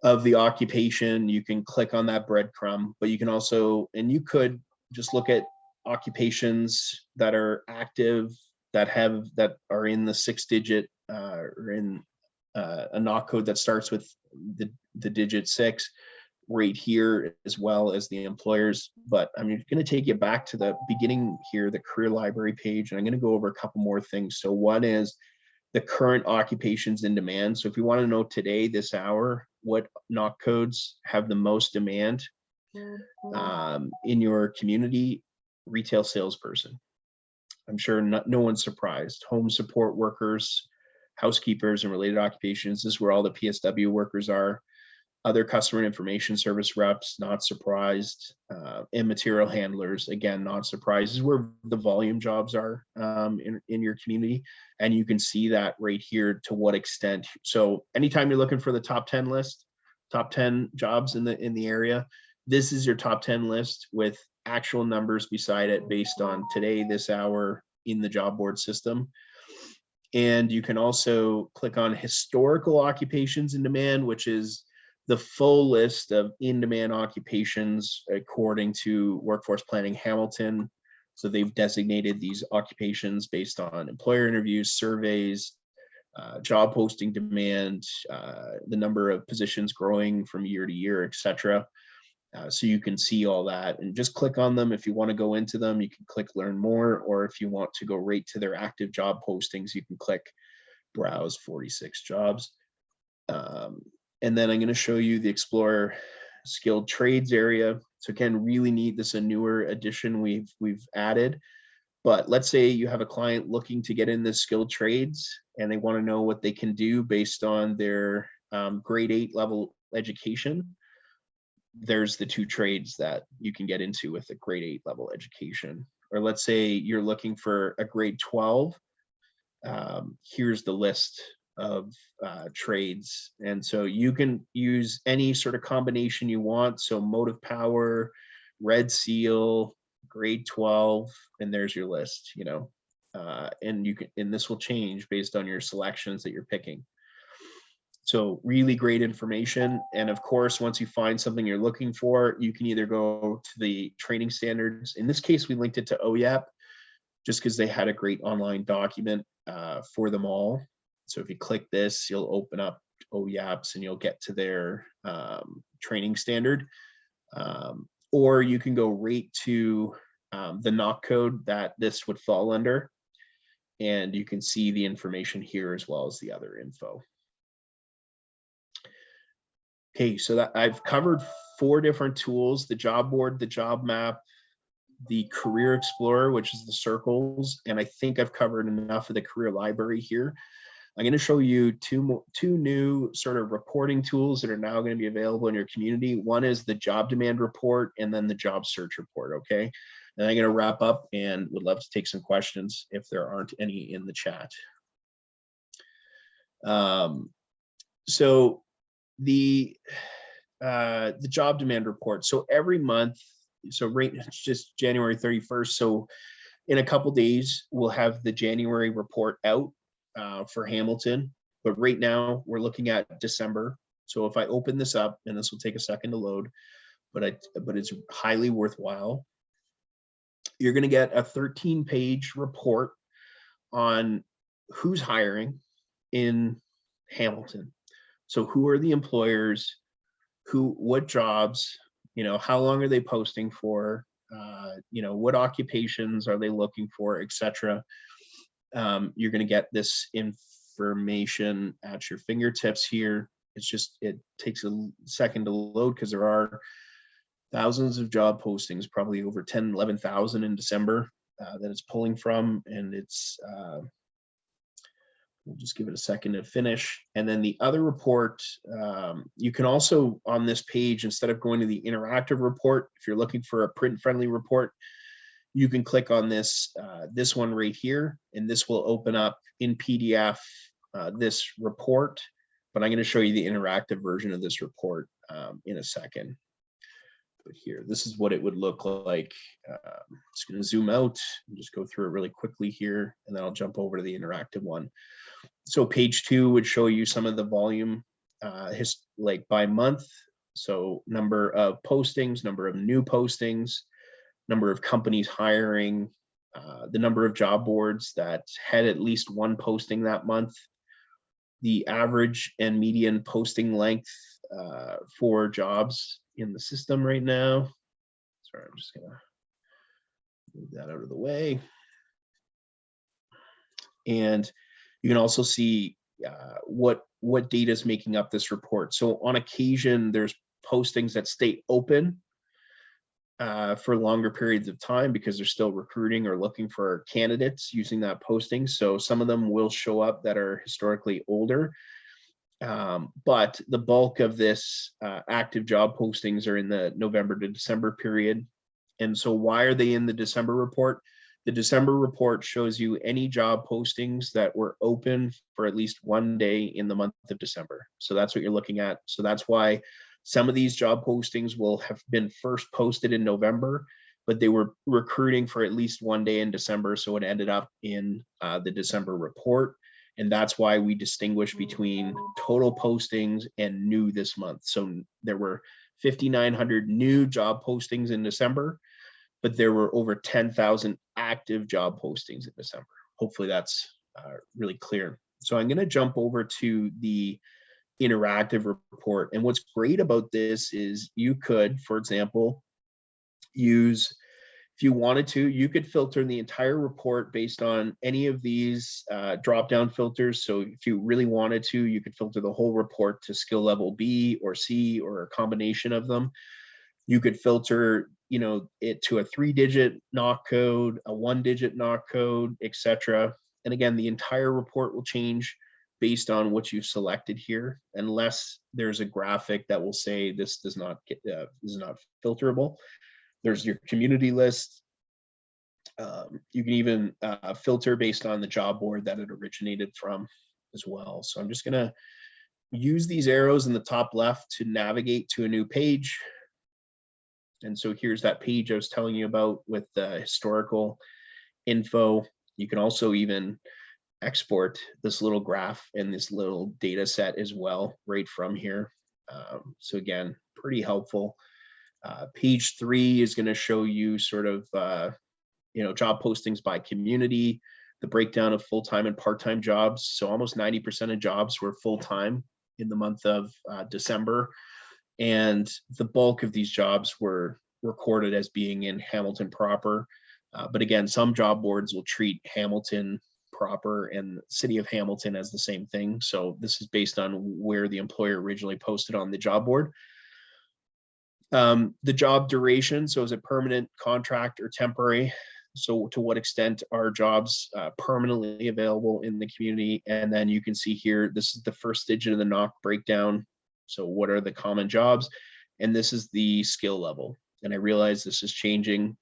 of the occupation, you can click on that breadcrumb. But you can also, and you could just look at occupations that are active, that are in the 6-digit or in a NOC code that starts with the digit 6 right here, as well as the employers. But I'm going to take you back to the beginning here, the career library page, and I'm going to go over a couple more things. So one is the current occupations in demand. So if you want to know today, this hour, what NOC codes have the most demand in your community: retail salesperson. I'm sure no one's surprised. Home support workers, housekeepers, and related occupations. This is where all the PSW workers are. Other customer information service reps, not surprised. And material handlers, again, not surprised. This is where the volume jobs are in your community. And you can see that right here, to what extent. So anytime you're looking for the top 10 list, top 10 jobs in the area, this is your top 10 list with actual numbers beside it based on today, this hour, in the job board system. And you can also click on historical occupations in demand, which is the full list of in-demand occupations according to Workforce Planning Hamilton. So they've designated these occupations based on employer interviews, surveys, job posting demand, the number of positions growing from year to year, etc. So you can see all that and just click on them. If you want to go into them, you can click learn more, or if you want to go right to their active job postings, you can click browse 46 jobs. And then I'm going to show you the Explore Skilled Trades area. So again, really neat. This is a newer addition we've added. But let's say you have a client looking to get in the skilled trades and they want to know what they can do based on their grade 8 level education. There's the 2 trades that you can get into with a grade 8 level education. Or let's say you're looking for a grade 12. Here's the list of trades. And so you can use any sort of combination you want. So motive power, red seal, grade 12, and there's your list, you know, and this will change based on your selections that you're picking. So really great information. And of course, once you find something you're looking for, you can either go to the training standards. In this case, we linked it to OYAP just because they had a great online document for them all. So if you click this, you'll open up OYAPs and you'll get to their training standard. Or you can go right to the NOC code that this would fall under. And you can see the information here as well as the other info. Okay, so that I've covered 4 different tools: the job board, the job map, the Career Explorer, which is the circles, and I think I've covered enough of the Career Library here. I'm going to show you two new sort of reporting tools that are now going to be available in your community. One is the job demand report and then the job search report, okay? And I'm going to wrap up and would love to take some questions if there aren't any in the chat. So the job demand report. So every month, so right, it's just January 31st. So in a couple days, we'll have the January report out for Hamilton. But right now we're looking at December. So if I open this up, and this will take a second to load, but it's highly worthwhile. You're going to get a 13-page report on who's hiring in Hamilton. So who are the employers, what jobs, you know, how long are they posting for, you know, what occupations are they looking for, etc. You're going to get this information at your fingertips here. It takes a second to load because there are thousands of job postings, probably over 10, 11,000 in December that it's pulling from. And we'll just give it a second to finish. And then the other report, you can also on this page, instead of going to the interactive report, if you're looking for a print-friendly report, you can click on this one right here, and this will open up in PDF this report. But I'm going to show you the interactive version of this report in a second. But here, this is what it would look like. Just going to zoom out and just go through it really quickly here, and then I'll jump over to the interactive one. So page 2 would show you some of the volume like by month. So number of postings, number of new postings, number of companies hiring, the number of job boards that had at least one posting that month, the average and median posting length for jobs in the system right now. Sorry, I'm just gonna move that out of the way. And you can also see what data is making up this report. So on occasion, there's postings that stay open for longer periods of time because they're still recruiting or looking for candidates using that posting. So some of them will show up that are historically older. But the bulk of this active job postings are in the November to December period. And so why are they in the December report? The December report shows you any job postings that were open for at least one day in the month of December. So that's what you're looking at. So that's why some of these job postings will have been first posted in November, but they were recruiting for at least one day in December. So it ended up in the December report. And that's why we distinguish between total postings and new this month. So there were 5,900 new job postings in December, but there were over 10,000 active job postings in December. Hopefully that's really clear. So I'm going to jump over to the interactive report. And what's great about this is you could, for example, use If you wanted to, you could filter the entire report based on any of these drop-down filters. So if you really wanted to, you could filter the whole report to skill level B or C or a combination of them. You could filter, it to a 3-digit knock code, a 1-digit knock code, etc. And again, the entire report will change based on what you've selected here, unless there's a graphic that will say this is not filterable. There's your community list. You can even filter based on the job board that it originated from as well. So I'm just gonna use these arrows in the top left to navigate to a new page. And so here's that page I was telling you about with the historical info. You can also even export this little graph and this little data set as well right from here. So again, pretty helpful. Page 3 is going to show you sort of, job postings by community, the breakdown of full-time and part-time jobs. So almost 90% of jobs were full-time in the month of December. And the bulk of these jobs were recorded as being in Hamilton proper. But again, some job boards will treat Hamilton proper and City of Hamilton as the same thing. So this is based on where the employer originally posted on the job board. The job duration, so is it permanent, contract, or temporary? So to what extent are jobs permanently available in the community? And then you can see here, this is the first digit of the knock breakdown. So what are the common jobs? And this is the skill level. And I realize this is changing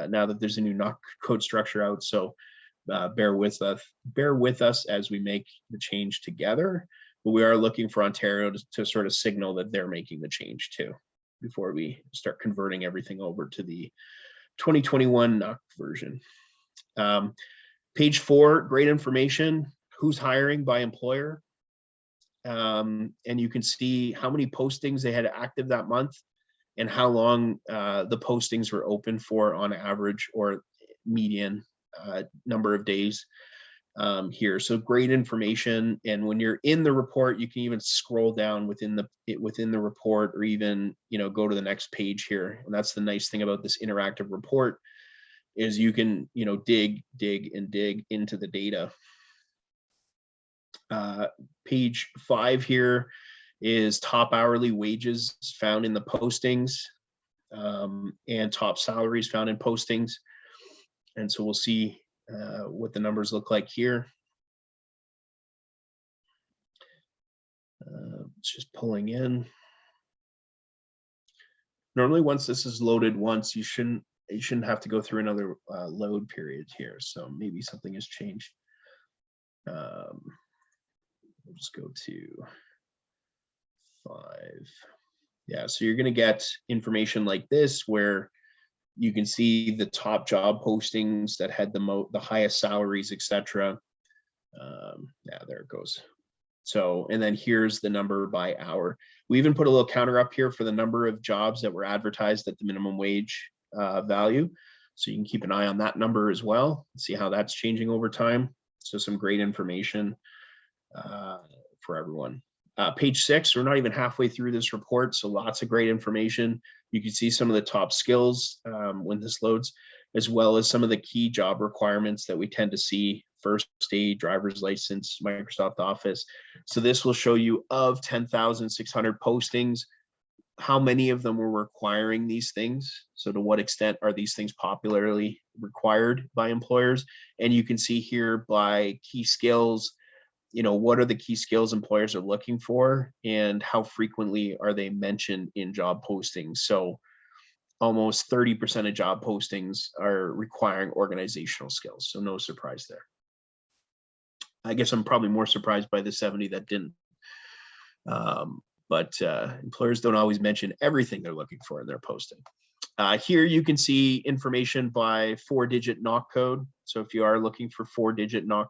now that there's a new knock code structure out. So bear with us as we make the change together. But we are looking for Ontario to sort of signal that they're making the change too, before we start converting everything over to the 2021 NUC version. Page 4, great information, who's hiring by employer. And you can see how many postings they had active that month and how long the postings were open for on average or median number of days here. So great information. And when you're in the report, you can even scroll down within the report, or even go to the next page here. And that's the nice thing about this interactive report, is you can dig into the data. Page 5 here is top hourly wages found in the postings, and top salaries found in postings. And so we'll see what the numbers look like here. It's just pulling in. Normally, once this is loaded once, you shouldn't have to go through another load period here. So maybe something has changed. We'll just go to 5. Yeah, so you're going to get information like this where you can see the top job postings that had the highest salaries, etc. Yeah, there it goes. So, and then here's the number by hour. We even put a little counter up here for the number of jobs that were advertised at the minimum wage value. So you can keep an eye on that number as well, see how that's changing over time. So some great information for everyone. Page 6, we're not even halfway through this report, so lots of great information. You can see some of the top skills when this loads, as well as some of the key job requirements that we tend to see: first aid, driver's license, Microsoft Office. So this will show you, of 10,600 postings, how many of them were requiring these things. So to what extent are these things popularly required by employers? And you can see here by key skills, what are the key skills employers are looking for, and how frequently are they mentioned in job postings. So almost 30% of job postings are requiring organizational skills. So no surprise there. I guess I'm probably more surprised by the 70 that didn't. But employers don't always mention everything they're looking for in their posting. Here you can see information by 4-digit knock code. So if you are looking for 4-digit knock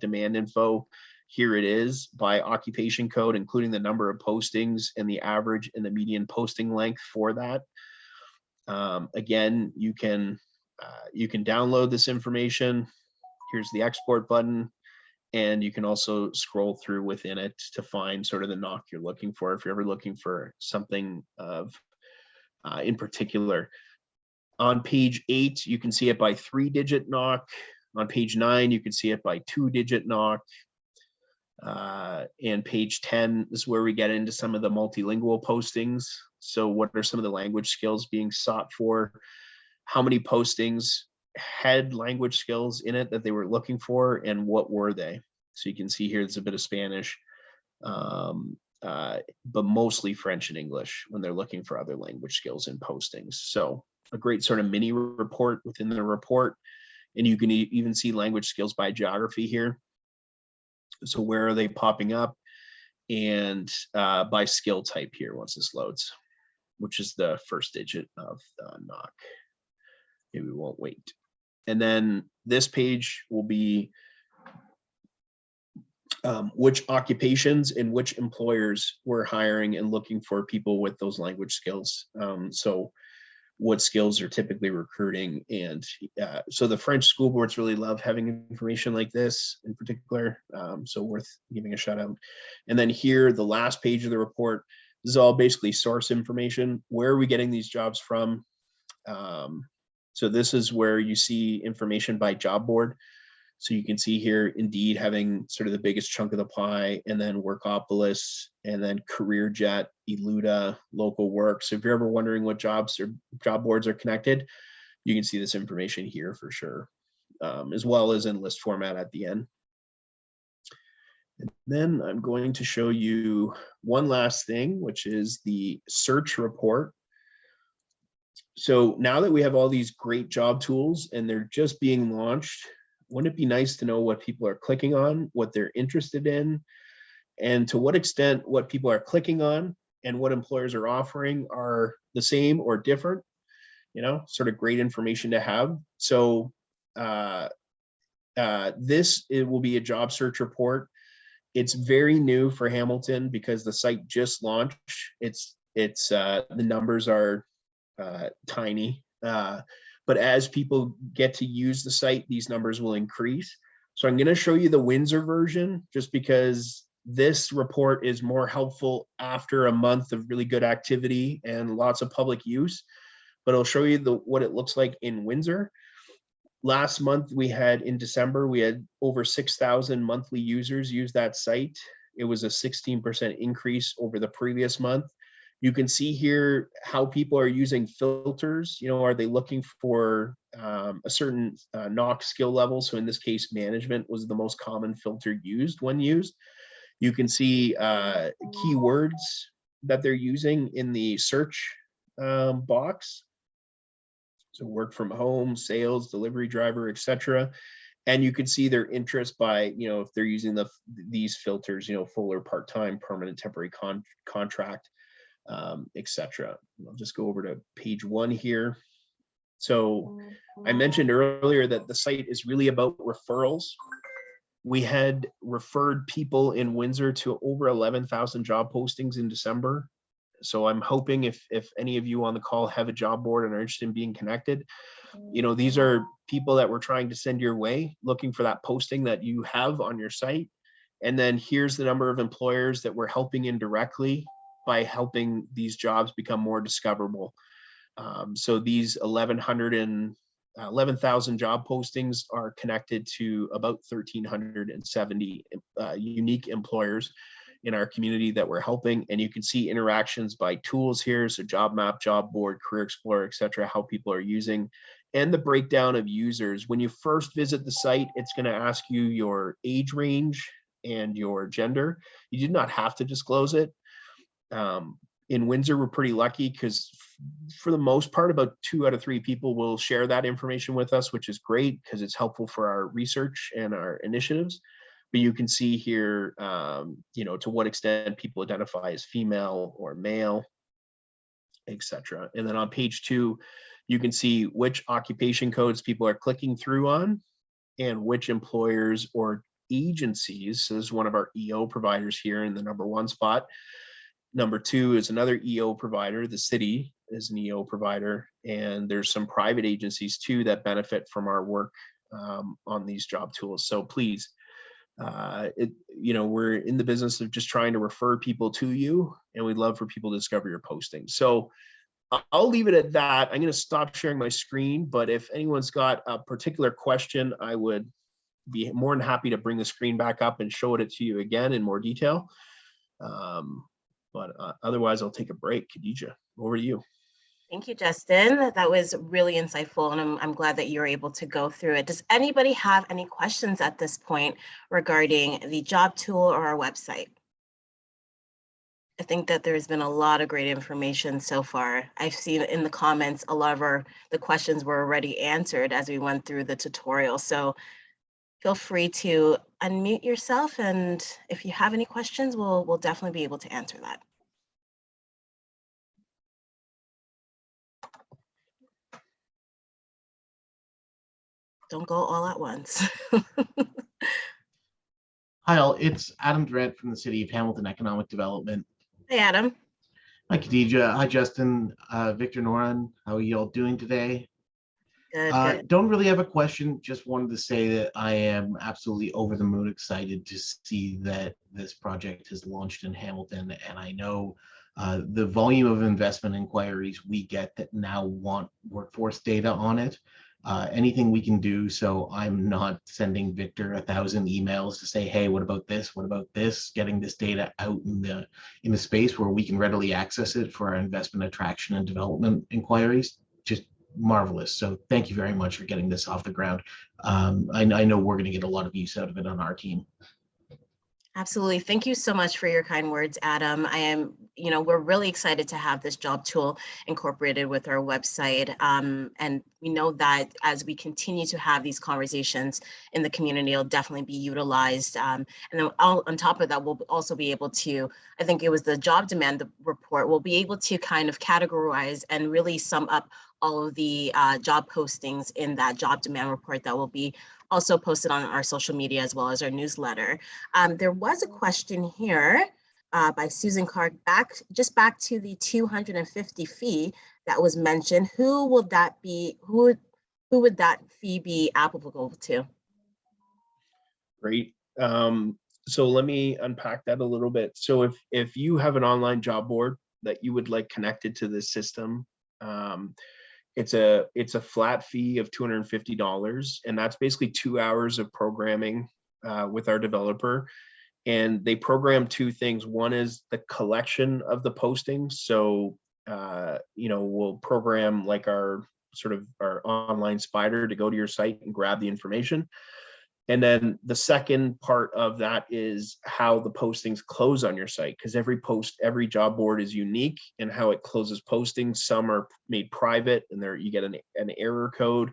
demand info, here it is by occupation code, including the number of postings and the average and the median posting length for that. Again, you can download this information. Here's the export button. And you can also scroll through within it to find sort of the knock you're looking for, if you're ever looking for something of in particular. On page 8, you can see it by 3-digit knock. On page 9, you can see it by 2-digit knock. And page 10 is where we get into some of the multilingual postings. So what are some of the language skills being sought for? How many postings had language skills in it that they were looking for, and what were they? So you can see here, there's a bit of Spanish, but mostly French and English when they're looking for other language skills in postings. So a great sort of mini report within the report. And you can even see language skills by geography here. So where are they popping up, and by skill type here once this loads, which is the first digit of the knock. Maybe we won't wait. And then this page will be which occupations and which employers were hiring and looking for people with those language skills. So what skills are typically recruiting. And so the French school boards really love having information like this in particular. So worth giving a shout out. And then here, the last page of the report, this is all basically source information. Where are we getting these jobs from? So this is where you see information by job board. So you can see here, Indeed having sort of the biggest chunk of the pie, and then Workopolis, and then CareerJet, Eluda, Local Work. So if you're ever wondering what jobs or job boards are connected, you can see this information here for sure, as well as in list format at the end. And then I'm going to show you one last thing, which is the search report. So now that we have all these great job tools and they're just being launched, wouldn't it be nice to know what people are clicking on, what they're interested in, and to what extent what people are clicking on and what employers are offering are the same or different, sort of great information to have. So this will be a job search report. It's very new for Hamilton because the site just launched. The numbers are tiny. But as people get to use the site, these numbers will increase. So I'm going to show you the Windsor version just because this report is more helpful after a month of really good activity and lots of public use. But I'll show you what it looks like in Windsor. Last month, in December, we had over 6,000 monthly users use that site. It was a 16% increase over the previous month. You can see here how people are using filters. Are they looking for a certain knock skill level? So in this case, management was the most common filter used when used. You can see keywords that they're using in the search box. So work from home, sales, delivery driver, etc. And you can see their interest by, if they're using these filters, full or part-time, permanent, temporary contract. Etc. I'll just go over to page 1 here. So I mentioned earlier that the site is really about referrals. We had referred people in Windsor to over 11,000 job postings in December. So I'm hoping if any of you on the call have a job board and are interested in being connected, these are people that we're trying to send your way, looking for that posting that you have on your site. And then here's the number of employers that we're helping indirectly by helping these jobs become more discoverable. So these 11,000 job postings are connected to about 1,370 unique employers in our community that we're helping. And you can see interactions by tools here. So Job Map, Job Board, Career Explorer, etc., how people are using, and the breakdown of users. When you first visit the site, it's going to ask you your age range and your gender. You do not have to disclose it. In Windsor, we're pretty lucky because for the most part, about 2 out of 3 people will share that information with us, which is great because it's helpful for our research and our initiatives. But you can see here, to what extent people identify as female or male, etc. And then on page 2, you can see which occupation codes people are clicking through on and which employers or agencies. So this is one of our EO providers here in the number 1 spot. Number 2 is another EO provider. The city is an EO provider, and there's some private agencies too that benefit from our work on these job tools. So please, we're in the business of just trying to refer people to you, and we'd love for people to discover your postings. So I'll leave it at that. I'm going to stop sharing my screen, but if anyone's got a particular question, I would be more than happy to bring the screen back up and show it to you again in more detail. But otherwise, I'll take a break. Khadija, over to you. Thank you, Justin. That was really insightful, and I'm glad that you're able to go through it. Does anybody have any questions at this point regarding the job tool or our website? I think that there's been a lot of great information so far. I've seen in the comments, a lot of the questions were already answered as we went through the tutorial. So feel free to unmute yourself, and if you have any questions, we'll definitely be able to answer that. Don't go all at once. Hi all, it's Adam Durant from the City of Hamilton Economic Development. Hey, Adam. Hi Khadija, hi Justin, Victor Noran, how are you all doing today? Good. Don't really have a question, just wanted to say that I am absolutely over the moon excited to see that this project has launched in Hamilton, and I know the volume of investment inquiries we get that now want workforce data on it. Anything we can do so I'm not sending Victor 1,000 emails to say, hey, what about this? What about this? Getting this data out in the space where we can readily access it for our investment attraction and development inquiries, just marvelous. So thank you very much for getting this off the ground. I know we're going to get a lot of use out of it on our team. Absolutely. Thank you so much for your kind words, Adam. We're really excited to have this job tool incorporated with our website. And we know that as we continue to have these conversations in the community, it'll definitely be utilized. And then on top of that, we'll also be able to, I think it was the job demand report, we'll be able to kind of categorize and really sum up all of the job postings in that job demand report that will be also posted on our social media as well as our newsletter. There was a question here by Susan Clark, back to the 250 fee that was mentioned. Who would that be? Who would that fee be applicable to? Great. So let me unpack that a little bit. So if you have an online job board that you would like connected to this system, it's a flat fee of $250, and that's basically 2 hours of programming with our developer. And they program two things. One is the collection of the postings. So we'll program like our online spider to go to your site and grab the information. And then the second part of that is how the postings close on your site, because every job board is unique in how it closes postings. Some are made private and there you get an error code,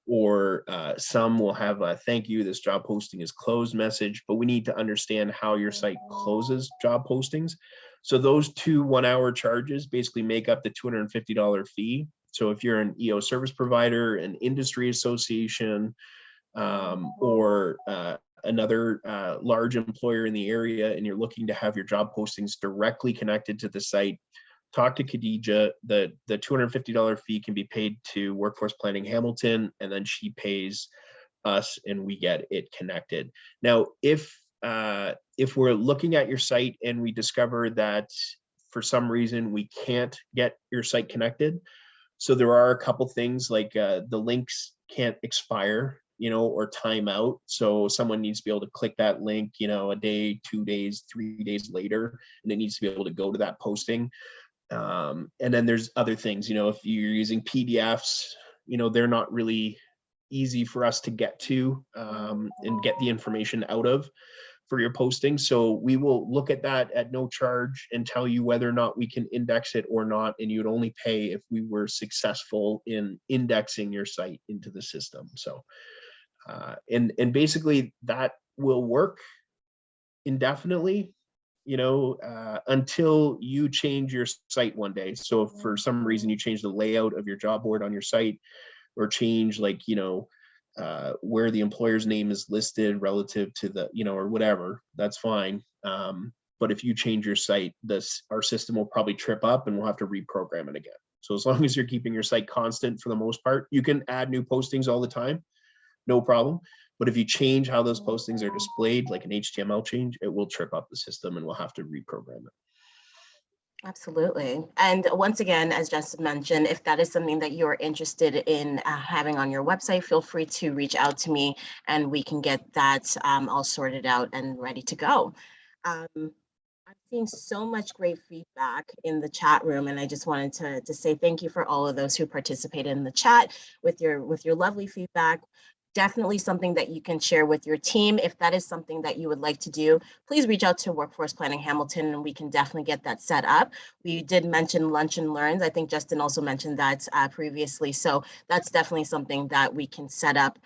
or some will have a thank you, this job posting is closed message, but we need to understand how your site closes job postings. So those two 1 hour charges basically make up the $250 fee. So if you're an EO service provider, an industry association, or another large employer in the area, and you're looking to have your job postings directly connected to the site, talk to Khadija. The $250 fee can be paid to Workforce Planning Hamilton, and then she pays us and we get it connected. Now, if we're looking at your site and we discover that for some reason we can't get your site connected, so there are a couple things like the links can't expire, or time out. So someone needs to be able to click that link, a day, 2 days, 3 days later, and it needs to be able to go to that posting. And then there's other things, if you're using PDFs, they're not really easy for us to get to and get the information out of for your posting. So we will look at that at no charge and tell you whether or not we can index it or not. And you'd only pay if we were successful in indexing your site into the system. So and basically that will work indefinitely, until you change your site one day. So if for some reason you change the layout of your job board on your site, or change where the employer's name is listed relative to the, or whatever, that's fine. But if you change your site, our system will probably trip up and we'll have to reprogram it again. So as long as you're keeping your site constant for the most part, you can add new postings all the time, no problem. But if you change how those postings are displayed, like an HTML change, it will trip up the system and we'll have to reprogram it. Absolutely. And once again, as Justin mentioned, if that is something that you're interested in having on your website, feel free to reach out to me and we can get that all sorted out and ready to go. Um, I'm seeing so much great feedback in the chat room, and I just wanted to say thank you for all of those who participated in the chat with your lovely feedback. Definitely something that you can share with your team. If that is something that you would like to do, please reach out to Workforce Planning Hamilton and we can definitely get that set up. We did mention Lunch and Learns. I think Justin also mentioned that previously. So that's definitely something that we can set up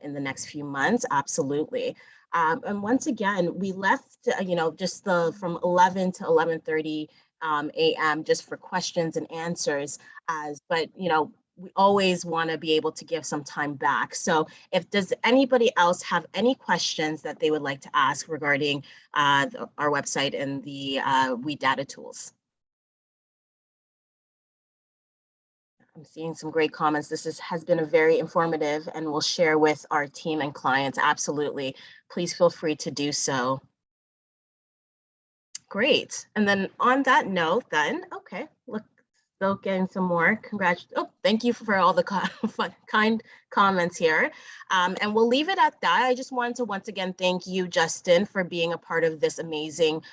in the next few months. Absolutely. And once again, we left, just from 11 to 11:30 a.m. just for questions and answers. But we always want to be able to give some time back. So if does anybody else have any questions that they would like to ask regarding our website and the We Data tools? I'm seeing some great comments. This has been a very informative and we'll share with our team and clients. Absolutely. Please feel free to do so. Great. And then on that note, then, okay, look, still getting some more. Thank you for all the kind comments here. And we'll leave it at that. I just wanted to once again thank you, Justin, for being a part of this amazing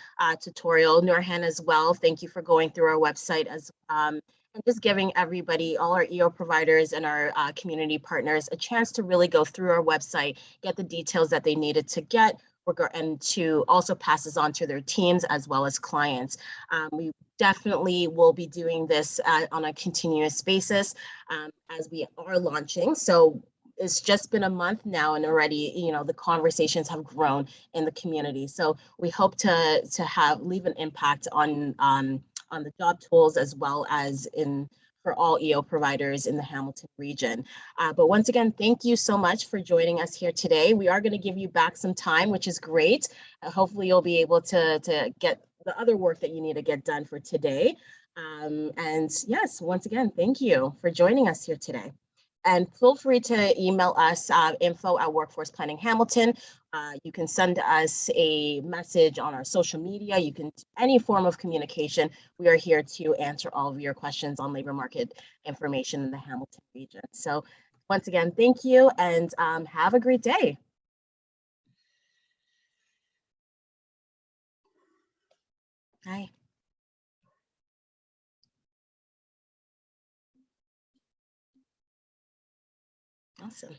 tutorial. Nurhan as well. Thank you for going through our website and just giving everybody, all our EO providers and our community partners, a chance to really go through our website, get the details that they needed to get, and to also pass this on to their teams as well as clients. We definitely will be doing this on a continuous basis as we are launching. So it's just been a month now and already, the conversations have grown in the community. So we hope to leave an impact on the job tools as well as for all EO providers in the Hamilton region. But once again, thank you so much for joining us here today. We are going to give you back some time, which is great. Hopefully you'll be able to get the other work that you need to get done for today. And yes, once again, thank you for joining us here today. And feel free to email us info@Workforce Planning Hamilton. You can send us a message on our social media. You can any form of communication. We are here to answer all of your questions on labor market information in the Hamilton region. So once again, thank you and have a great day. Bye. Awesome.